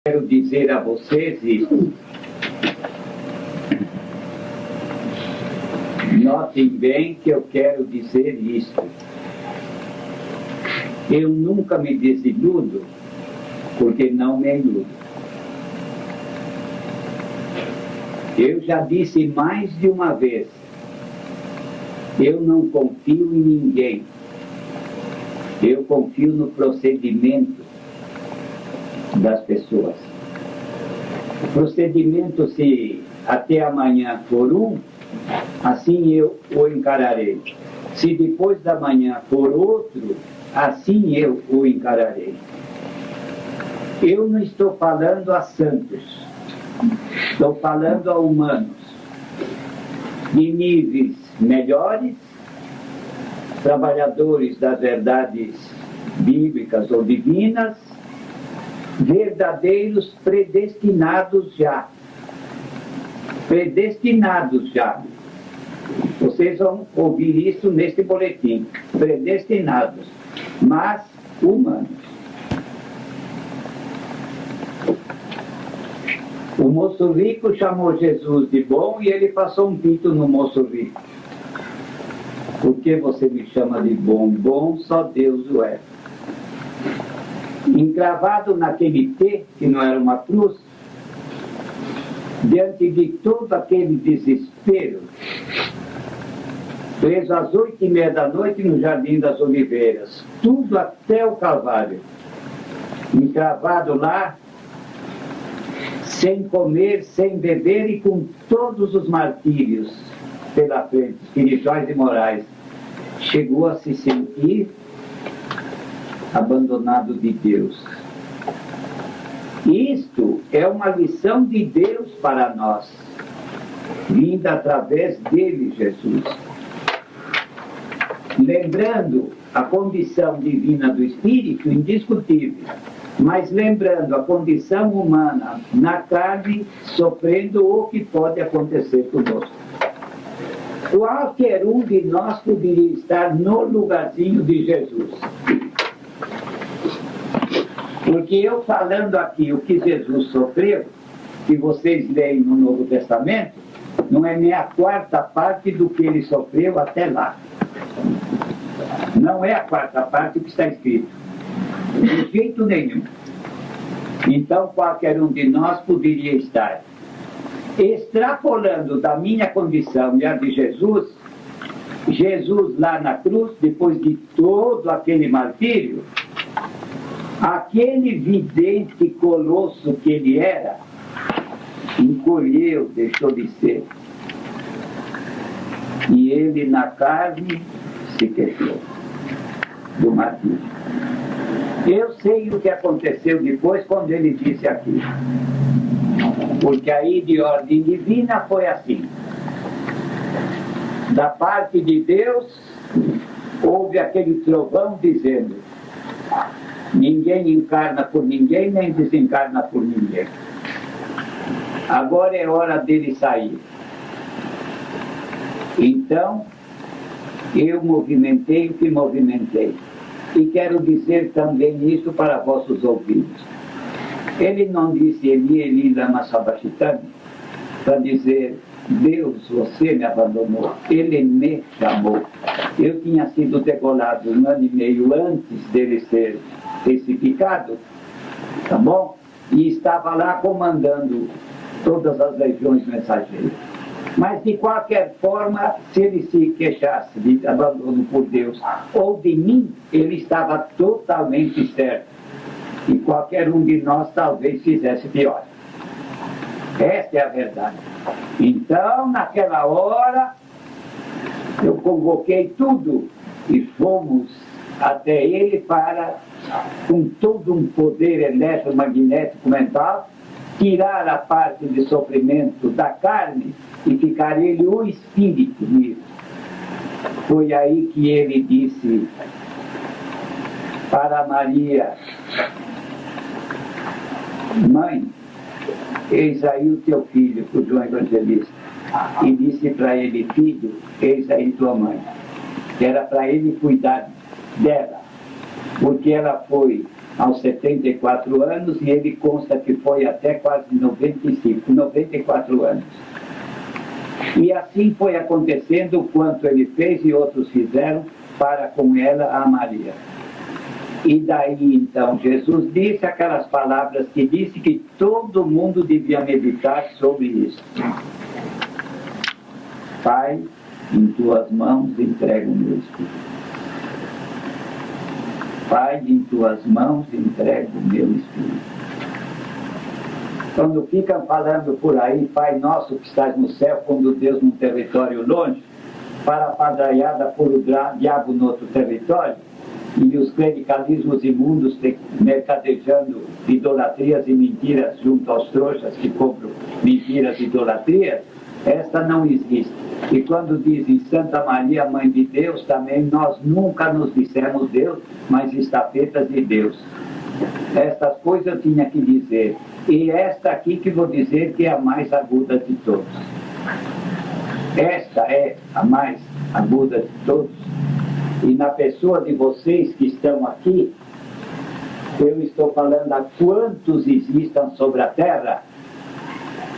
Quero dizer a vocês isso. Notem bem que eu quero dizer isto. Eu nunca me desiludo, porque não me iludo. Eu já disse mais de uma vez, eu não confio em ninguém. Eu confio no procedimento das pessoas. O procedimento, se até amanhã for um, assim eu o encararei. Se depois da manhã for outro, assim eu o encararei. Eu não estou falando a santos, estou falando a humanos, de níveis melhores, trabalhadores das verdades bíblicas ou divinas, verdadeiros predestinados já. Predestinados já. Vocês vão ouvir isso neste boletim. Predestinados, mas humanos. O moço rico chamou Jesus de bom e ele passou um pito no moço rico. Por que você me chama de bom? Bom só Deus o é. Encravado naquele T, que não era uma cruz, diante de todo aquele desespero, preso às 8:30 da noite no Jardim das Oliveiras, tudo até o Calvário, encravado lá, sem comer, sem beber e com todos os martírios pela frente, espirituais e morais, chegou a se sentir abandonado de Deus. Isto é uma lição de Deus para nós, vinda através dele, Jesus. Lembrando a condição divina do Espírito, indiscutível, mas lembrando a condição humana na carne, sofrendo o que pode acontecer conosco. Qualquer um de nós poderia estar no lugarzinho de Jesus. Porque eu falando aqui o que Jesus sofreu, que vocês leem no Novo Testamento, não é nem a quarta parte do que ele sofreu até lá. Não é a quarta parte que está escrito. De jeito nenhum. Então qualquer um de nós poderia estar extrapolando da minha condição e a de Jesus, Jesus lá na cruz, depois de todo aquele martírio, aquele vidente colosso que ele era, encolheu, deixou de ser. E ele na carne se queixou do martírio. Eu sei o que aconteceu depois quando ele disse aquilo. Porque aí de ordem divina foi assim. Da parte de Deus houve aquele trovão dizendo: ninguém encarna por ninguém, nem desencarna por ninguém. Agora é hora dele sair. Então, eu movimentei o que movimentei. E quero dizer também isso para vossos ouvidos. Ele não disse Eli, Eli, lama sabachthani, para dizer: Deus, você me abandonou. Ele me chamou. Eu tinha sido degolado 1 ano e meio antes dele ser crucificado, tá bom? E estava lá comandando todas as legiões mensageiras. Mas, de qualquer forma, se ele se queixasse de abandono por Deus ou de mim, ele estava totalmente certo. E qualquer um de nós talvez fizesse pior. Esta é a verdade. Então, naquela hora, eu convoquei tudo e fomos até ele para, com todo um poder eletromagnético mental, tirar a parte de sofrimento da carne e ficar ele o espírito nisso. Foi aí que ele disse para Maria: mãe, eis aí o teu filho, para o João Evangelista. E disse para ele: filho, eis aí tua mãe. Era para ele cuidar dela, porque ela foi aos 74 anos, e ele consta que foi até quase 95, 94 anos. E assim foi acontecendo o quanto ele fez e outros fizeram para com ela, a Maria. E daí então Jesus disse aquelas palavras que disse que todo mundo devia meditar sobre isso. Pai, em tuas mãos entrego o meu espírito. Pai, em tuas mãos entrego o meu espírito. Quando ficam falando por aí, Pai nosso que estás no céu, quando Deus num território longe, para a padraiada por o diabo no outro território, e os clericalismos imundos mercadejando idolatrias e mentiras junto aos trouxas que compram mentiras e idolatrias, esta não existe. E quando dizem Santa Maria, Mãe de Deus, também nós nunca nos dissemos Deus, mas estafetas de Deus. Estas coisas eu tinha que dizer. E esta aqui que vou dizer que é a mais aguda de todos. Esta é a mais aguda de todos. E na pessoa de vocês que estão aqui, eu estou falando a quantos existam sobre a terra,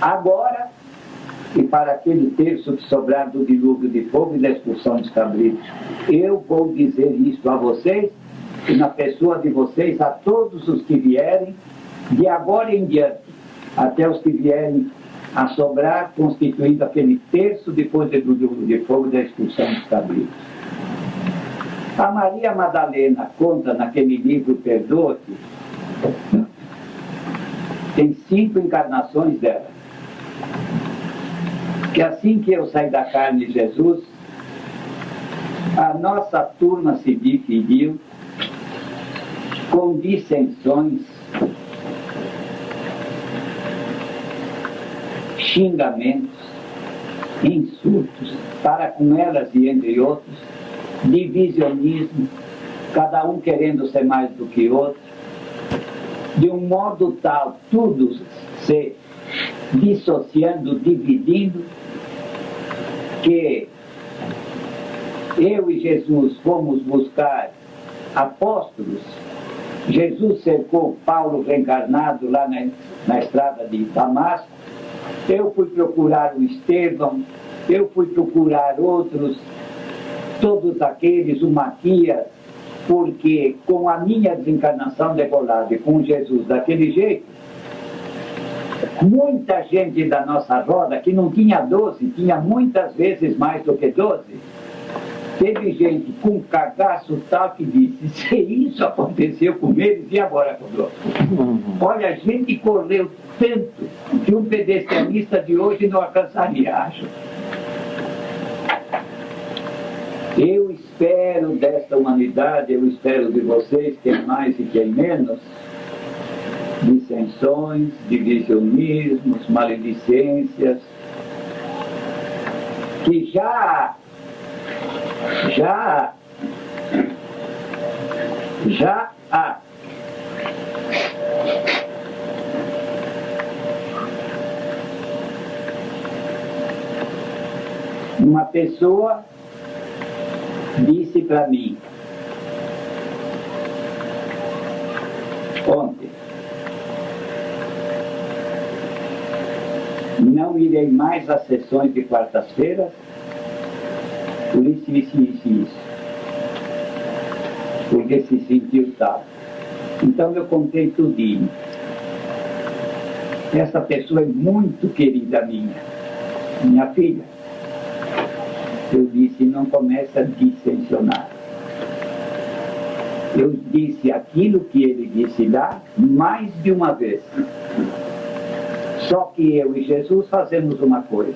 agora, e para aquele terço que sobrar do dilúvio de fogo e da expulsão dos cabritos. Eu vou dizer isto a vocês, e na pessoa de vocês, a todos os que vierem, de agora em diante, até os que vierem a sobrar, constituindo aquele terço depois do dilúvio de fogo e da expulsão dos cabritos. A Maria Madalena conta naquele livro Perdoa-te, tem 5 encarnações dela. Que assim que eu saí da carne de Jesus, a nossa turma se dividiu com dissensões, xingamentos, insultos, para com elas e entre outros, divisionismo, cada um querendo ser mais do que outro, de um modo tal, tudo se dissociando, dividindo, que eu e Jesus fomos buscar apóstolos. Jesus cercou Paulo reencarnado lá na estrada de Damasco. Eu fui procurar o Estevão, eu fui procurar outros, todos aqueles, o Matias, porque com a minha desencarnação decolada e com Jesus daquele jeito, muita gente da nossa roda, que não tinha 12, tinha muitas vezes mais do que 12, teve gente com cagaço tal que disse, se isso aconteceu com eles, e agora conosco? Olha, a gente correu tanto que um pedestrianista de hoje não alcançaria, acho. Eu espero desta humanidade, eu espero de vocês, quem mais e quem menos, dissensões, divisionismos, maledicências, que já há. Uma pessoa disse para mim ontem, não irei mais às sessões de quartas-feiras, por isso, porque se sentiu tal. Então eu contei tudinho. Essa pessoa é muito querida minha filha. Eu disse, não começa a dissensionar. Eu disse aquilo que ele disse lá mais de uma vez. Só que eu e Jesus fazemos uma coisa.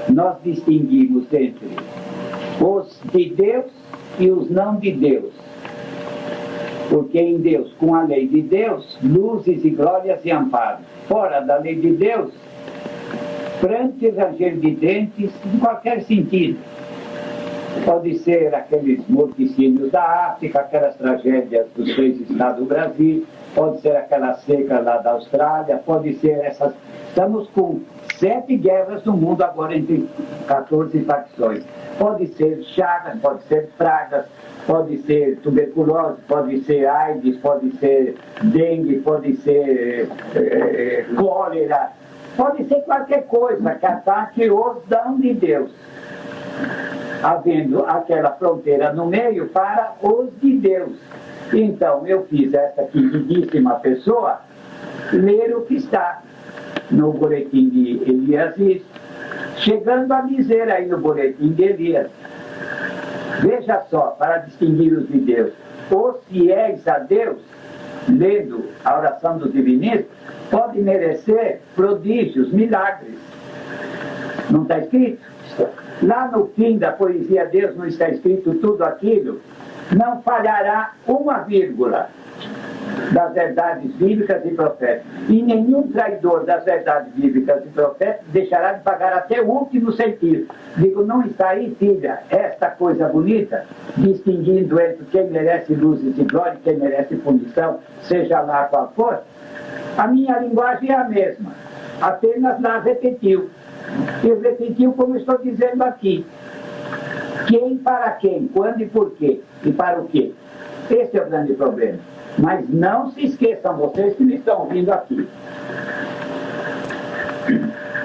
Nós distinguimos entre os de Deus e os não de Deus. Porque em Deus, com a lei de Deus, luzes e glórias e amparos. Fora da lei de Deus, pranto e ranger de dentes, em qualquer sentido. Pode ser aqueles morticínios da África, aquelas tragédias dos 3 estados do Brasil, pode ser aquela seca lá da Austrália, pode ser essas... Estamos com 7 guerras no mundo agora entre 14 facções. Pode ser chagas, pode ser pragas, Pode ser tuberculose, pode ser AIDS, pode ser dengue, pode ser cólera, pode ser qualquer coisa que ataque os dons de Deus, havendo aquela fronteira no meio para os de Deus. Então, eu fiz essa queridíssima pessoa ler o que está no boletim de Elias, chegando a dizer aí no boletim de Elias, veja só, para distinguir os de Deus, os fiéis a Deus, lendo a oração dos divinistas, podem merecer prodígios, milagres. Não está escrito? Lá no fim da poesia Deus não está escrito tudo aquilo? Não falhará uma vírgula das verdades bíblicas e proféticas. E nenhum traidor das verdades bíblicas e proféticas deixará de pagar até o último sentido. Digo, não está aí, filha, esta coisa bonita, distinguindo entre quem merece luzes e glória e quem merece punição, seja lá qual for? A minha linguagem é a mesma, apenas lá repetiu. E repetiu como estou dizendo aqui. Quem para quem, quando e por quê, e para o quê. Esse é o grande problema. Mas não se esqueçam, vocês que me estão ouvindo aqui.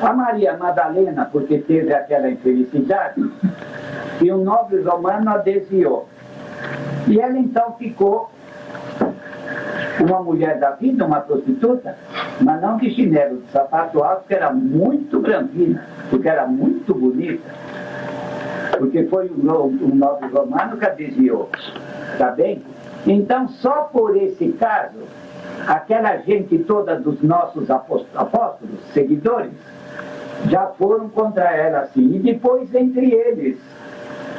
A Maria Madalena, porque teve aquela infelicidade, e um nobre romano a desviou. E ela então ficou uma mulher da vida, uma prostituta, mas não de chinelo, de sapato alto, que era muito branquina, porque era muito bonita. Porque foi um nobre romano que a desviou. Tá bem? Então, só por esse caso, aquela gente toda dos nossos apóstolos, seguidores, já foram contra ela assim. E depois, entre eles,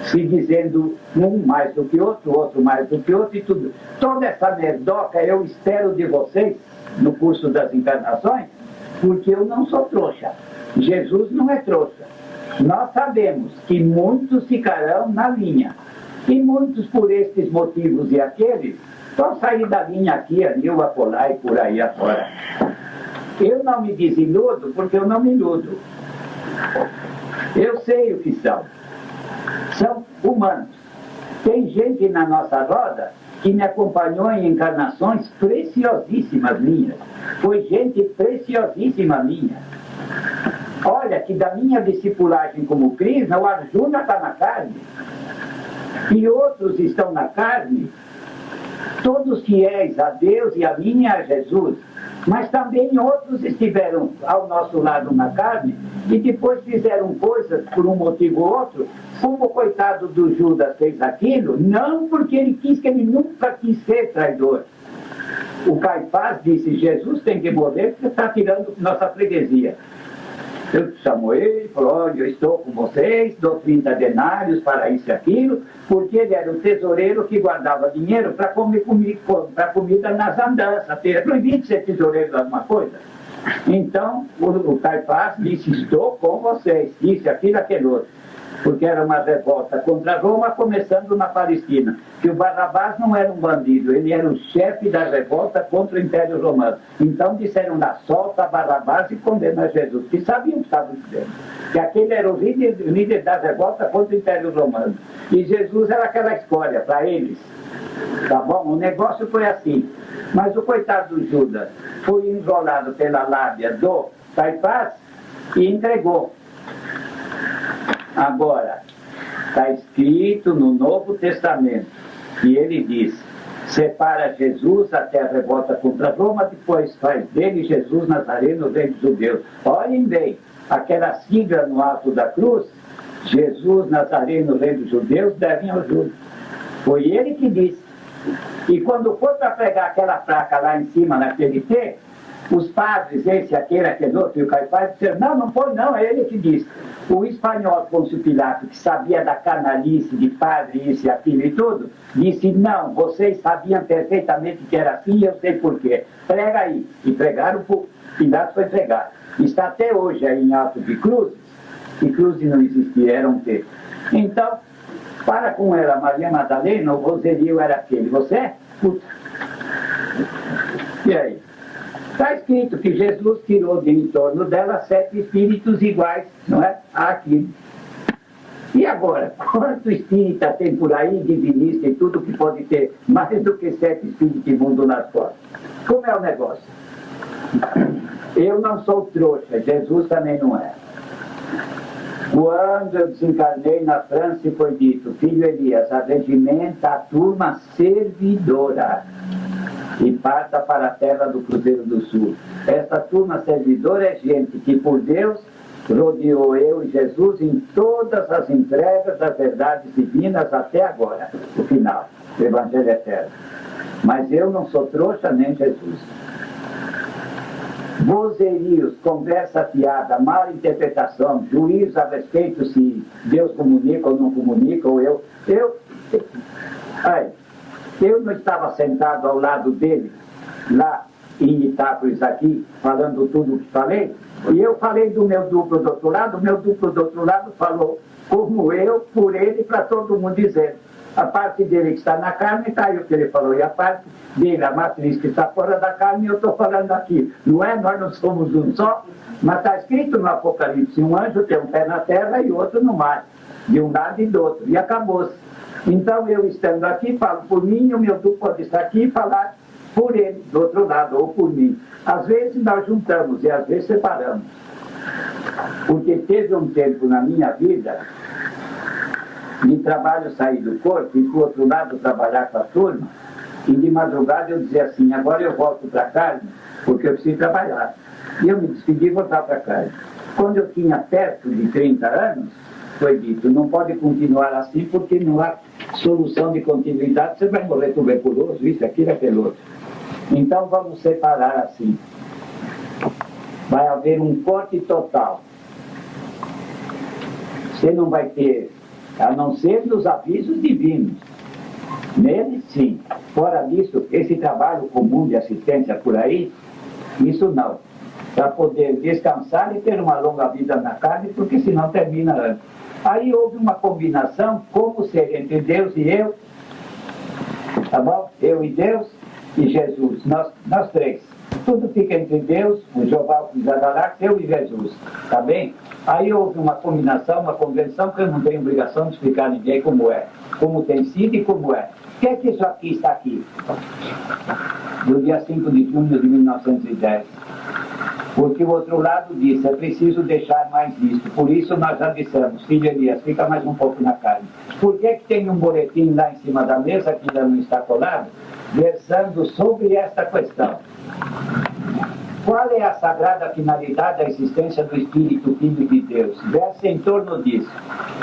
se dizendo um mais do que outro mais do que outro e tudo. Toda essa merdoca eu espero de vocês no curso das encarnações, porque eu não sou trouxa. Jesus não é trouxa. Nós sabemos que muitos ficarão na linha. E muitos, por estes motivos e aqueles, vão sair da linha aqui, ali, ou acolá e por aí afora. Eu não me desiludo porque eu não me iludo. Eu sei o que são. São humanos. Tem gente na nossa roda que me acompanhou em encarnações preciosíssimas minhas. Foi gente preciosíssima minha. Olha, que da minha discipulagem como Krishna, o Arjuna está na carne. E outros estão na carne, todos fiéis a Deus e a mim e a Jesus. Mas também outros estiveram ao nosso lado na carne e depois fizeram coisas por um motivo ou outro, como o coitado do Judas fez aquilo, não porque ele quis, que ele nunca quis ser traidor. O Caifás disse, Jesus tem que morrer porque está tirando nossa freguesia. Eu chamou ele, falou, olha, eu estou com vocês, dou 30 denários para isso e aquilo, porque ele era o tesoureiro que guardava dinheiro para comer comida nas andanças. É proibido ser tesoureiro de alguma coisa. Então, o Caifás disse, estou com vocês, disse aquilo, aquele outro. Porque era uma revolta contra Roma, começando na Palestina. Que o Barrabás não era um bandido, ele era o chefe da revolta contra o Império Romano. Então disseram lá, solta Barrabás e condena Jesus, que sabiam o que estavam dizendo. Que aquele era o líder da revolta contra o Império Romano. E Jesus era aquela escória para eles. Tá bom? O negócio foi assim. Mas o coitado do Judas foi enrolado pela lábia do Caifás e entregou. Agora, está escrito no Novo Testamento, que ele diz, separa Jesus até a revolta contra Roma, depois faz dele Jesus Nazareno, rei dos judeus. Olhem bem, aquela sigla no alto da cruz, Jesus Nazareno, rei dos judeus, devem ao Judas. Foi ele que disse. E quando foi para pregar aquela placa lá em cima, naquele T, os padres, esse, aquele outro, e o Caifás, disseram, não foi não, é ele que disse. O espanhol Pôncio Pilato, que sabia da canalice de padre, isso e aquilo e tudo, disse, não, vocês sabiam perfeitamente que era assim, eu sei por quê. Prega aí. E pregaram, Pilato foi pregar. Está até hoje aí em Alto de Cruzes, e Cruzes não existia, era um T. Então, para com ela, Maria Madalena, o vozerio era aquele, você é? Puta. E aí? Está escrito que Jesus tirou de em torno dela 7 espíritos iguais, não é? Aqui. E agora, quanto espírita tem por aí, divinista e tudo, que pode ter mais do que 7 espíritos imundos nas costas? Como é o negócio? Eu não sou trouxa, Jesus também não é. Quando eu desencarnei na França, foi dito: filho Elias, arregimenta a turma servidora e parta para a terra do Cruzeiro do Sul. Essa turma servidora é gente que, por Deus, rodeou eu e Jesus em todas as entregas das verdades divinas até agora, o final, o Evangelho Eterno. Mas eu não sou trouxa nem Jesus. Vozerios, conversa fiada, mal interpretação, juízo a respeito se Deus comunica ou não comunica, ou eu não estava sentado ao lado dele, lá em Itápolis, aqui, falando tudo o que falei, e eu falei do meu duplo do outro lado, o meu duplo do outro lado falou como eu, por ele, para todo mundo dizer. A parte dele que está na carne, está aí o que ele falou, e a parte dele, a matriz que está fora da carne, eu estou falando aqui. Não é? Nós não somos um só, mas está escrito no Apocalipse: um anjo tem um pé na terra e outro no mar, de um lado e do outro, e acabou-se. Então, eu estando aqui, falo por mim, e o meu duplo pode estar aqui e falar por ele, do outro lado, ou por mim. Às vezes nós juntamos e às vezes separamos. Porque teve um tempo na minha vida de trabalho sair do corpo e, por outro lado, trabalhar com a turma, e de madrugada eu dizia assim: agora eu volto para a carne, porque eu preciso trabalhar. E eu me despedi e voltar para a carne. Quando eu tinha perto de 30 anos, foi dito: não pode continuar assim, porque não há solução de continuidade, você vai morrer tuberculoso, isso, aquilo, aquele outro. Então vamos separar assim. Vai haver um corte total. Você não vai ter, a não ser nos avisos divinos. Nele, sim. Fora disso, esse trabalho comum de assistência por aí, isso não. Para poder descansar e ter uma longa vida na carne, porque senão termina antes. Aí houve uma combinação, como ser entre Deus e eu, tá bom? Eu e Deus e Jesus, nós três. Tudo fica entre Deus, o Jeová, o Galáxia, eu e Jesus, tá bem? Aí houve uma combinação, uma convenção, que eu não tenho obrigação de explicar a ninguém como é, como tem sido e como é. O que é que isso aqui está aqui? Do dia 5 de junho de 1910. Porque o outro lado disse: é preciso deixar mais isto. Por isso nós já dissemos: filho Elias, fica mais um pouco na carne. Por que tem um boletim lá em cima da mesa, que ainda não está colado, versando sobre esta questão? Qual é a sagrada finalidade da existência do Espírito Filho de Deus? Versa em torno disso.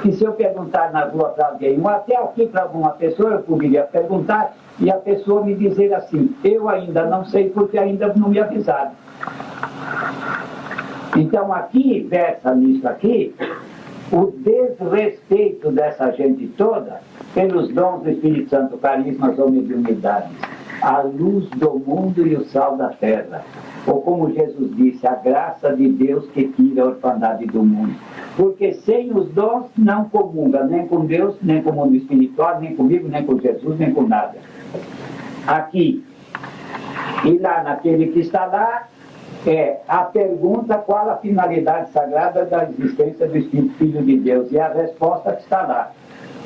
E se eu perguntar na rua para alguém, ou até aqui para alguma pessoa, eu poderia perguntar, e a pessoa me dizer assim: eu ainda não sei, porque ainda não me avisaram. Então aqui, versa nisso aqui, o desrespeito dessa gente toda pelos dons do Espírito Santo, carismas ou mediunidades, a luz do mundo e o sal da terra. Ou como Jesus disse: a graça de Deus que tira a orfandade do mundo. Porque sem os dons não comunga, nem com Deus, nem com o mundo espiritual, nem comigo, nem com Jesus, nem com nada. Aqui e lá naquele que está lá, é a pergunta: qual a finalidade sagrada da existência do Espírito Filho de Deus? E a resposta que está lá.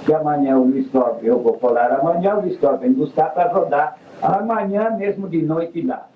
Que amanhã o Luiz Cláudio, eu vou falar amanhã, o Luiz Cláudio vem buscar para rodar amanhã mesmo de noite lá.